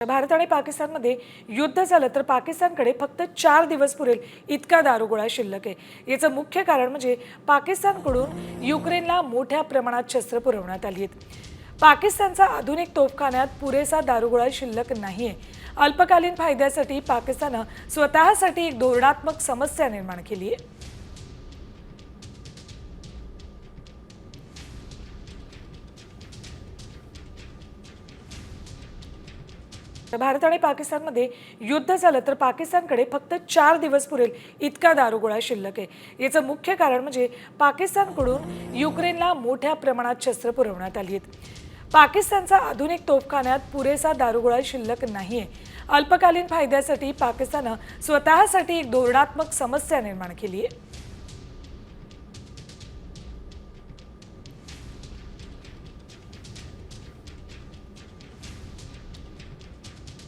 भारत आणि पाकिस्तानमध्ये युद्ध झालं तर पाकिस्तानकडे फक्त 4 दिवस पुरेल इतका दारुगोळा शिल्लक आहे। याचं मुख्य कारण म्हणजे पाकिस्तानकडून युक्रेनला मोठ्या प्रमाणात शस्त्र पुरवण्यात आली आहेत। पाकिस्तानचा आधुनिक तोफखान्यात पुरेसा दारुगोळा शिल्लक नाहीये। अल्पकालीन फायद्यासाठी पाकिस्ताननं स्वतःसाठी एक धोरणात्मक समस्या निर्माण केली आहे। भारत आणि पाकिस्तानमध्ये युद्ध झालं तर पाकिस्तानकडे फक्त 4 दिवस पुरेल इतका दारुगोळा शिल्लक आहे। याचं मुख्य कारण म्हणजे पाकिस्तानकडून युक्रेनला मोठ्या प्रमाणात शस्त्र पुरवण्यात आली आहेत। पाकिस्तानचा आधुनिक तोफखान्यात पुरेसा दारुगोळा शिल्लक नाहीये। अल्पकालीन फायद्यासाठी पाकिस्ताननं स्वतःसाठी एक धोरणात्मक समस्या निर्माण केली आहे।